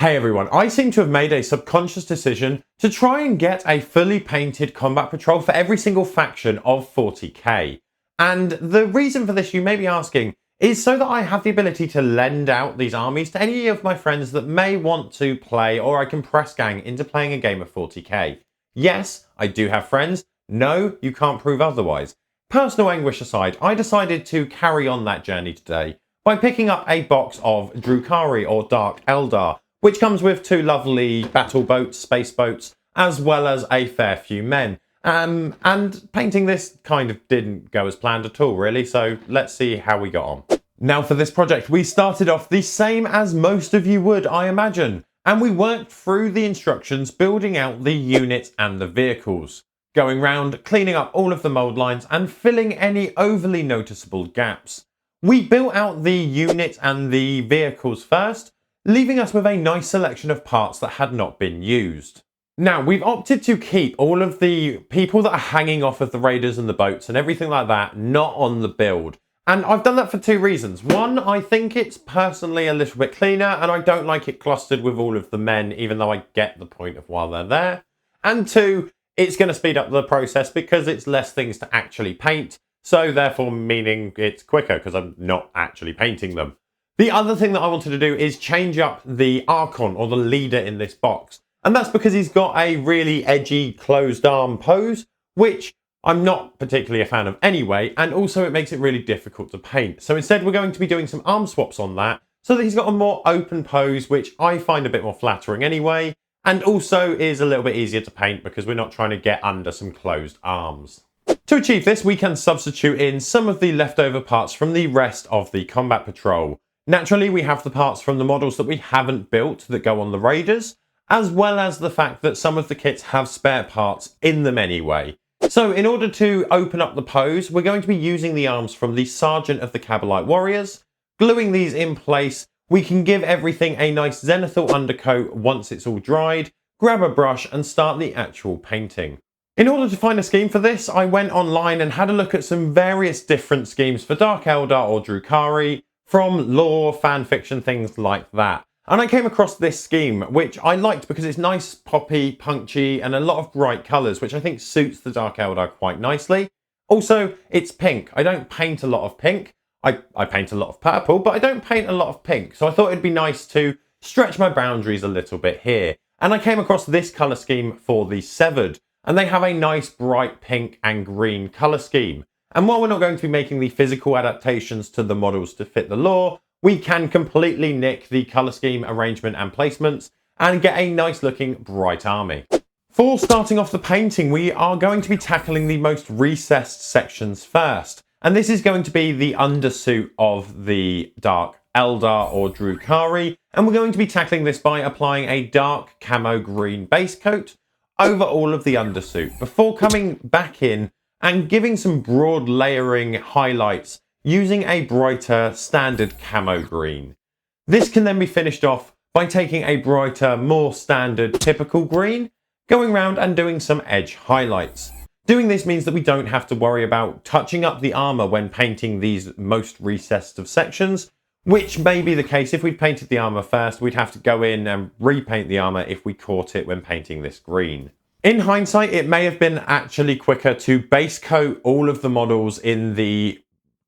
Hey everyone, I seem to have made a subconscious decision to try and get a fully painted combat patrol for every single faction of 40k. And the reason for this, you may be asking, is so that I have the ability to lend out these armies to any of my friends that may want to play, or I can press gang into playing a game of 40k. Yes, I do have friends. No, you can't prove otherwise. Personal anguish aside, I decided to carry on that journey today by picking up a box of Drukhari or Dark Eldar, which comes with two lovely battle boats, space boats, as well as a fair few men. And painting this kind of didn't go as planned at all, really, so let's see how we got on. Now for this project, we started off the same as most of you would, I imagine, and we worked through the instructions, building out the units and the vehicles, going round, cleaning up all of the mould lines and filling any overly noticeable gaps. We built out the unit and the vehicles first, leaving us with a nice selection of parts that had not been used. Now, we've opted to keep all of the people that are hanging off of the raiders and the boats and everything like that not on the build. And I've done that for two reasons. One, I think it's personally a little bit cleaner and I don't like it clustered with all of the men, even though I get the point of why they're there. And two, it's going to speed up the process because it's less things to actually paint. So therefore meaning it's quicker because I'm not actually painting them. The other thing that I wanted to do is change up the Archon, or the leader in this box. And that's because he's got a really edgy closed arm pose, which I'm not particularly a fan of anyway, and also it makes it really difficult to paint. So instead we're going to be doing some arm swaps on that, so that he's got a more open pose, which I find a bit more flattering anyway, and also is a little bit easier to paint because we're not trying to get under some closed arms. To achieve this, we can substitute in some of the leftover parts from the rest of the combat patrol. Naturally, we have the parts from the models that we haven't built that go on the raiders, as well as the fact that some of the kits have spare parts in them anyway. So in order to open up the pose, we're going to be using the arms from the Sergeant of the Kabalite Warriors. Gluing these in place, we can give everything a nice zenithal undercoat once it's all dried, grab a brush and start the actual painting. In order to find a scheme for this, I went online and had a look at some various different schemes for Dark Eldar or Drukhari, from lore, fanfiction, things like that. And I came across this scheme, which I liked because it's nice, poppy, punchy, and a lot of bright colours, which I think suits the Dark Eldar quite nicely. Also, it's pink. I don't paint a lot of pink. I paint a lot of purple, but I don't paint a lot of pink. So I thought it'd be nice to stretch my boundaries a little bit here. And I came across this colour scheme for the Severed, and they have a nice bright pink and green colour scheme. And while we're not going to be making the physical adaptations to the models to fit the lore, we can completely nick the colour scheme, arrangement and placements and get a nice looking bright army. For starting off the painting, we are going to be tackling the most recessed sections first. And this is going to be the undersuit of the Dark Eldar or Drukhari. And we're going to be tackling this by applying a dark camo green base coat over all of the undersuit before coming back in and giving some broad layering highlights using a brighter standard camo green. This can then be finished off by taking a brighter, more standard typical green, going around and doing some edge highlights. Doing this means that we don't have to worry about touching up the armour when painting these most recessed of sections, which may be the case if we'd painted the armour first. We'd have to go in and repaint the armour if we caught it when painting this green. In hindsight, it may have been actually quicker to base coat all of the models in the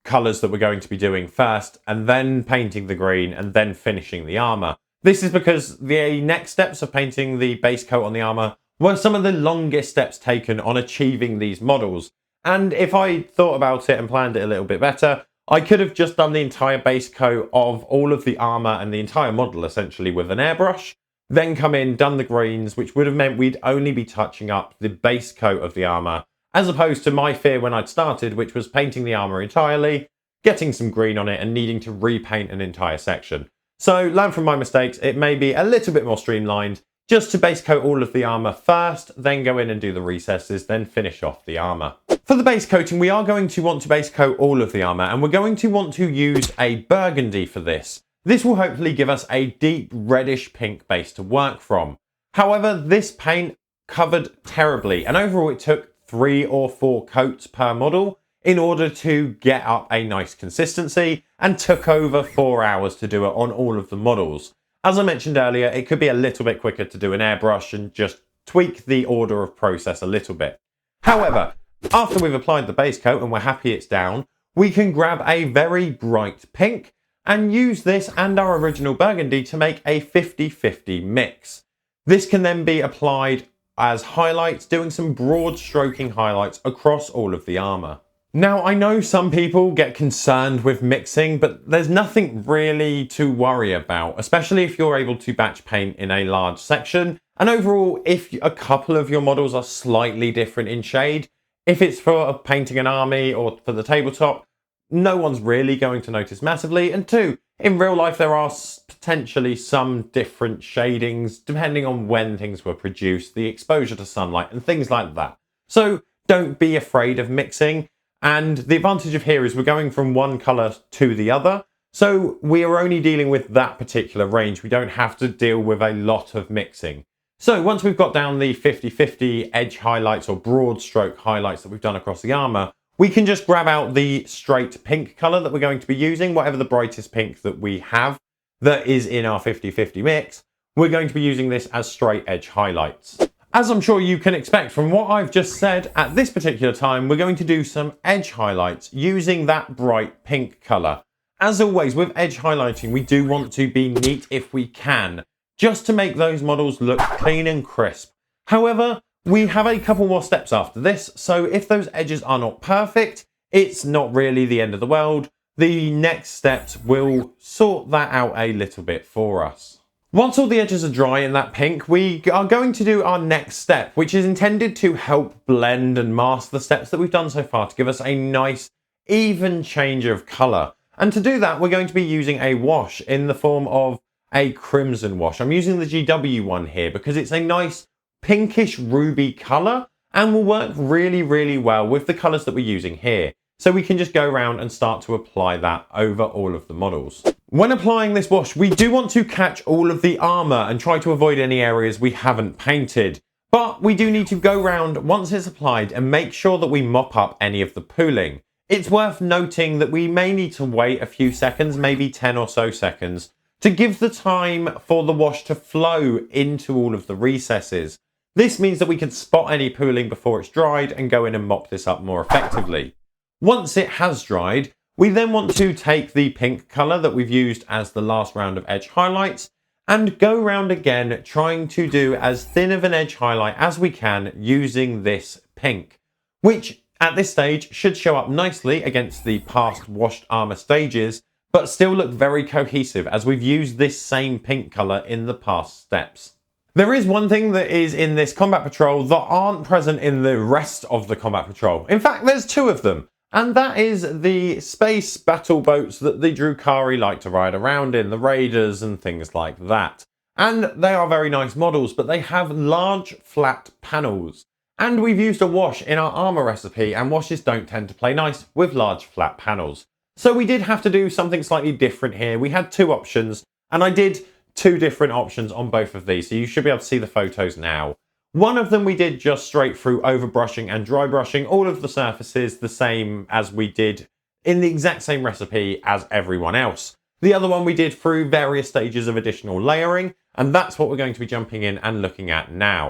colours that we're going to be doing first, and then painting the green, and then finishing the armour. This is because the next steps of painting the base coat on the armour were some of the longest steps taken on achieving these models. And if I thought about it and planned it a little bit better, I could have just done the entire base coat of all of the armour and the entire model essentially with an airbrush, then come in, done the greens, which would have meant we'd only be touching up the base coat of the armour, as opposed to my fear when I'd started, which was painting the armour entirely, getting some green on it and needing to repaint an entire section. So learn from my mistakes, it may be a little bit more streamlined, just to base coat all of the armour first, then go in and do the recesses, then finish off the armour. For the base coating, we are going to want to base coat all of the armour, and we're going to want to use a burgundy for this. This will hopefully give us a deep reddish pink base to work from. However, this paint covered terribly, and overall it took 3 or 4 coats per model in order to get up a nice consistency, and took over 4 hours to do it on all of the models. As I mentioned earlier, it could be a little bit quicker to do an airbrush and just tweak the order of process a little bit. However, after we've applied the base coat and we're happy it's down, we can grab a very bright pink and use this and our original burgundy to make a 50-50 mix. This can then be applied as highlights, doing some broad stroking highlights across all of the armour. Now, I know some people get concerned with mixing, but there's nothing really to worry about, especially if you're able to batch paint in a large section. And overall, if a couple of your models are slightly different in shade, if it's for painting an army or for the tabletop, no one's really going to notice massively. And two, in real life, there are potentially some different shadings depending on when things were produced, the exposure to sunlight and things like that. So don't be afraid of mixing. And the advantage of here is we're going from one colour to the other. So we are only dealing with that particular range. We don't have to deal with a lot of mixing. So once we've got down the 50-50 edge highlights or broad stroke highlights that we've done across the armour, we can just grab out the straight pink colour that we're going to be using, whatever the brightest pink that we have that is in our 50-50 mix. We're going to be using this as straight edge highlights. As I'm sure you can expect from what I've just said, at this particular time, we're going to do some edge highlights using that bright pink colour. As always, with edge highlighting, we do want to be neat if we can, just to make those models look clean and crisp. However, we have a couple more steps after this, so if those edges are not perfect, it's not really the end of the world. The next steps will sort that out a little bit for us. Once all the edges are dry in that pink, we are going to do our next step, which is intended to help blend and mask the steps that we've done so far to give us a nice, even change of colour. And to do that, we're going to be using a wash in the form of a crimson wash. I'm using the GW one here because it's a nice pinkish ruby colour and will work really, really well with the colours that we're using here. So we can just go around and start to apply that over all of the models. When applying this wash, we do want to catch all of the armour and try to avoid any areas we haven't painted. But we do need to go around once it's applied and make sure that we mop up any of the pooling. It's worth noting that we may need to wait a few seconds, maybe 10 or so seconds, to give the time for the wash to flow into all of the recesses. This means that we can spot any pooling before it's dried and go in and mop this up more effectively. Once it has dried, we then want to take the pink colour that we've used as the last round of edge highlights and go round again trying to do as thin of an edge highlight as we can using this pink, which at this stage should show up nicely against the past washed armour stages, but still look very cohesive as we've used this same pink colour in the past steps. There is one thing that is in this combat patrol that aren't present in the rest of the combat patrol. In fact, there's two of them, and that is the space battle boats that the Drukhari like to ride around in, the raiders and things like that. And they are very nice models, but they have large flat panels. And we've used a wash in our armour recipe, and washes don't tend to play nice with large flat panels. So we did have to do something slightly different here. We had two options, and I did two different options on both of these, so you should be able to see the photos now. One of them we did just straight through overbrushing and dry brushing all of the surfaces the same as we did in the exact same recipe as everyone else. The other one we did through various stages of additional layering, and that's what we're going to be jumping in and looking at now.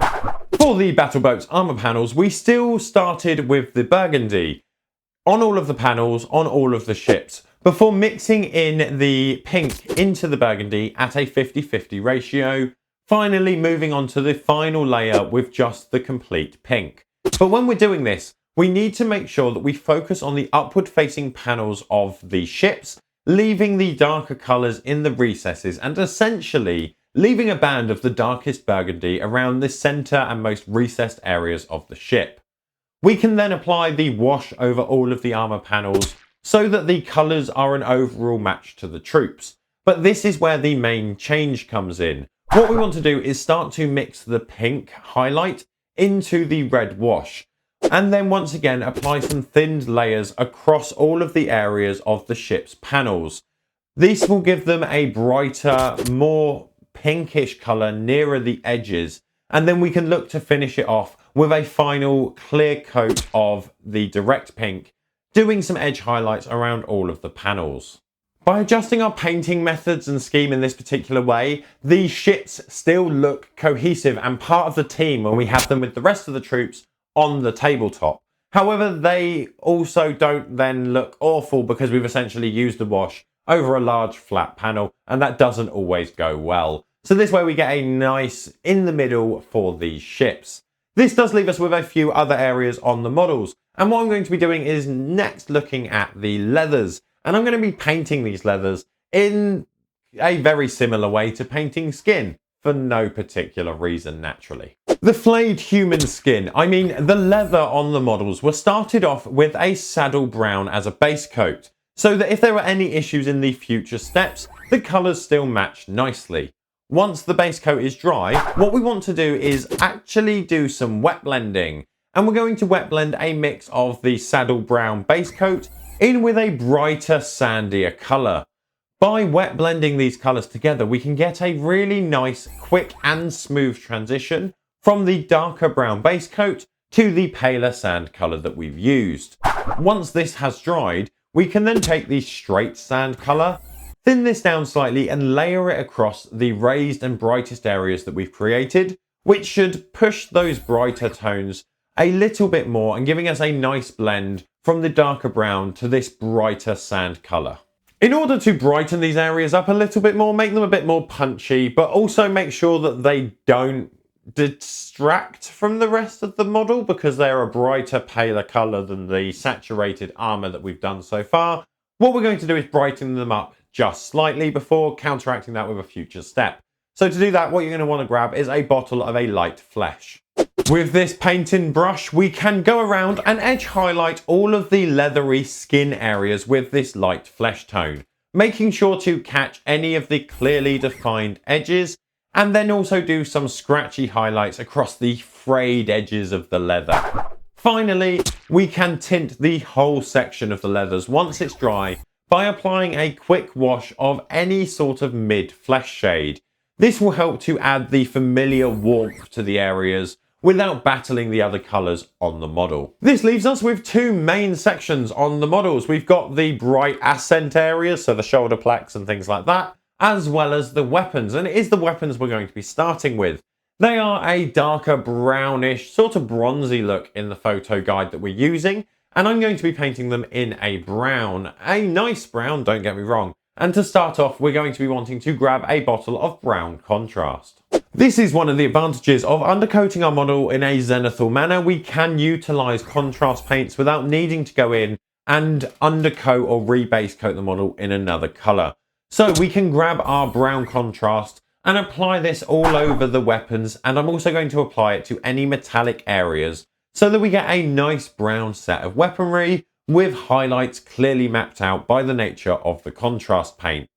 For the Battle Boats armour panels, we still started with the burgundy on all of the panels, on all of the ships, before mixing in the pink into the burgundy at a 50-50 ratio, finally moving on to the final layer with just the complete pink. But when we're doing this, we need to make sure that we focus on the upward facing panels of the ships, leaving the darker colours in the recesses and essentially leaving a band of the darkest burgundy around the centre and most recessed areas of the ship. We can then apply the wash over all of the armour panels so that the colours are an overall match to the troops. But this is where the main change comes in. What we want to do is start to mix the pink highlight into the red wash, and then once again apply some thinned layers across all of the areas of the ship's panels. This will give them a brighter, more pinkish colour nearer the edges, and then we can look to finish it off with a final clear coat of the direct pink, doing some edge highlights around all of the panels. By adjusting our painting methods and scheme in this particular way, these ships still look cohesive and part of the team when we have them with the rest of the troops on the tabletop. However, they also don't then look awful because we've essentially used the wash over a large flat panel, and that doesn't always go well. So this way we get a nice in the middle for these ships. This does leave us with a few other areas on the models, and what I'm going to be doing is next looking at the leathers. And I'm going to be painting these leathers in a very similar way to painting skin, for no particular reason naturally. The flayed human skin, I mean the leather on the models, were started off with a saddle brown as a base coat, so that if there were any issues in the future steps, the colours still match nicely. Once the base coat is dry, what we want to do is actually do some wet blending, and we're going to wet blend a mix of the saddle brown base coat in with a brighter, sandier colour. By wet blending these colours together, we can get a really nice, quick and smooth transition from the darker brown base coat to the paler sand colour that we've used. Once this has dried, we can then take the straight sand colour, thin this down slightly and layer it across the raised and brightest areas that we've created, which should push those brighter tones a little bit more and giving us a nice blend from the darker brown to this brighter sand colour. In order to brighten these areas up a little bit more, make them a bit more punchy, but also make sure that they don't distract from the rest of the model because they're a brighter, paler colour than the saturated armour that we've done so far. What we're going to do is brighten them up just slightly before counteracting that with a future step. So to do that, what you're going to want to grab is a bottle of a light flesh. With this painting brush, we can go around and edge highlight all of the leathery skin areas with this light flesh tone, making sure to catch any of the clearly defined edges, and then also do some scratchy highlights across the frayed edges of the leather. Finally, we can tint the whole section of the leathers once it's dry by applying a quick wash of any sort of mid-flesh shade. This will help to add the familiar warmth to the areas without battling the other colours on the model. This leaves us with two main sections on the models. We've got the bright accent areas, so the shoulder plaques and things like that, as well as the weapons, and it is the weapons we're going to be starting with. They are a darker brownish, sort of bronzy look in the photo guide that we're using, and I'm going to be painting them in a brown. A nice brown, don't get me wrong. And to start off, we're going to be wanting to grab a bottle of brown contrast. This is one of the advantages of undercoating our model in a zenithal manner. We can utilise contrast paints without needing to go in and undercoat or rebase coat the model in another colour. So we can grab our brown contrast and apply this all over the weapons, and I'm also going to apply it to any metallic areas so that we get a nice brown set of weaponry with highlights clearly mapped out by the nature of the contrast paint.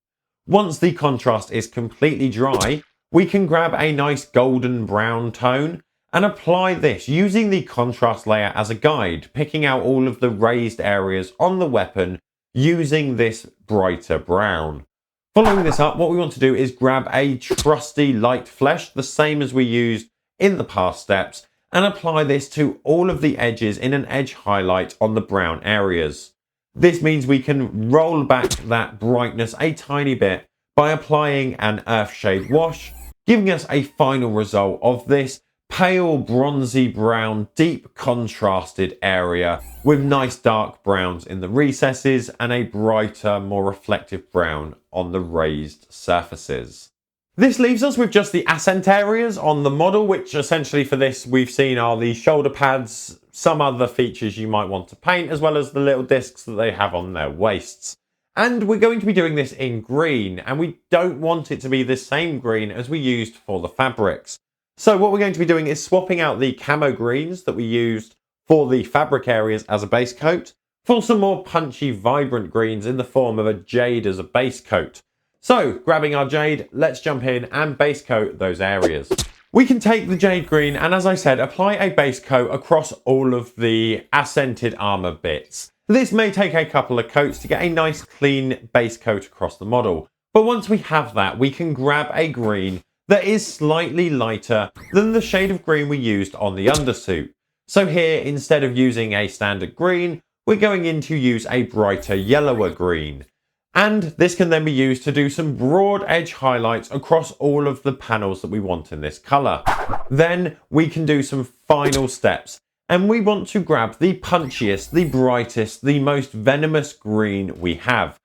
Once the contrast is completely dry, we can grab a nice golden brown tone and apply this using the contrast layer as a guide, picking out all of the raised areas on the weapon using this brighter brown. Following this up, what we want to do is grab a trusty light flesh, the same as we used in the past steps, and apply this to all of the edges in an edge highlight on the brown areas. This means we can roll back that brightness a tiny bit by applying an earth shade wash, giving us a final result of this pale bronzy brown, deep contrasted area with nice dark browns in the recesses and a brighter, more reflective brown on the raised surfaces. This leaves us with just the accent areas on the model, which essentially for this we've seen are the shoulder pads, some other features you might want to paint, as well as the little discs that they have on their waists. And we're going to be doing this in green, and we don't want it to be the same green as we used for the fabrics. So what we're going to be doing is swapping out the camo greens that we used for the fabric areas as a base coat for some more punchy, vibrant greens in the form of a jade as a base coat. So, grabbing our jade, let's jump in and base coat those areas. We can take the jade green and, as I said, apply a base coat across all of the accented armour bits. This may take a couple of coats to get a nice clean base coat across the model. But once we have that, we can grab a green that is slightly lighter than the shade of green we used on the undersuit. So here, instead of using a standard green, we're going in to use a brighter yellower green. And this can then be used to do some broad edge highlights across all of the panels that we want in this colour. Then we can do some final steps, and we want to grab the punchiest, the brightest, the most venomous green we have,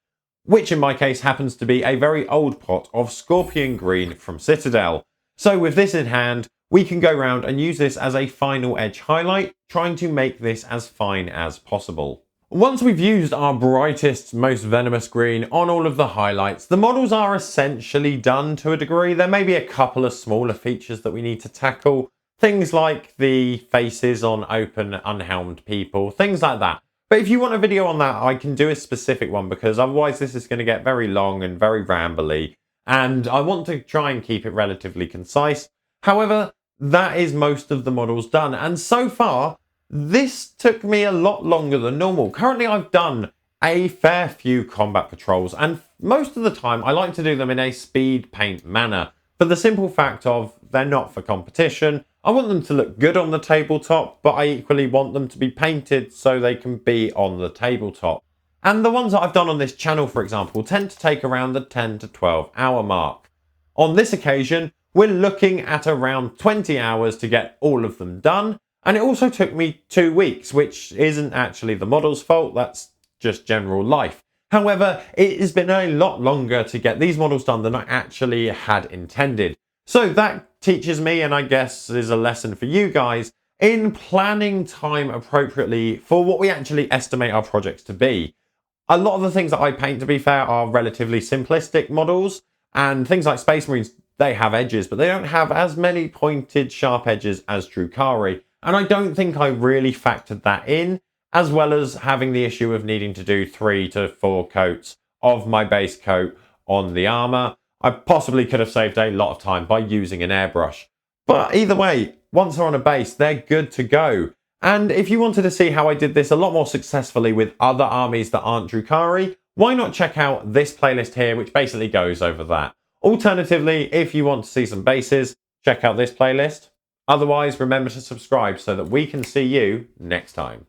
which in my case happens to be a very old pot of Scorpion Green from Citadel. So with this in hand, we can go around and use this as a final edge highlight, trying to make this as fine as possible. Once we've used our brightest, most venomous green on all of the highlights, the models are essentially done to a degree. There may be a couple of smaller features that we need to tackle, things like the faces on open, unhelmed people, things like that. But if you want a video on that, I can do a specific one, because otherwise this is going to get very long and very rambly, and I want to try and keep it relatively concise. However, that is most of the models done, and so far, this took me a lot longer than normal. Currently, I've done a fair few combat patrols, and most of the time I like to do them in a speed paint manner, for the simple fact of they're not for competition. I want them to look good on the tabletop, but I equally want them to be painted so they can be on the tabletop. And the ones that I've done on this channel, for example, tend to take around the 10 to 12 hour mark. On this occasion, we're looking at around 20 hours to get all of them done. And it also took me 2 weeks, which isn't actually the model's fault, that's just general life. However, it has been a lot longer to get these models done than I actually had intended. So that teaches me, and I guess is a lesson for you guys, in planning time appropriately for what we actually estimate our projects to be. A lot of the things that I paint, to be fair, are relatively simplistic models, and things like Space Marines, they have edges, but they don't have as many pointed, sharp edges as Drukhari. And I don't think I really factored that in, as well as having the issue of needing to do 3 to 4 coats of my base coat on the armour. I possibly could have saved a lot of time by using an airbrush. But either way, once they're on a base, they're good to go. And if you wanted to see how I did this a lot more successfully with other armies that aren't Drukhari, why not check out this playlist here, which basically goes over that. Alternatively, if you want to see some bases, check out this playlist. Otherwise, remember to subscribe so that we can see you next time.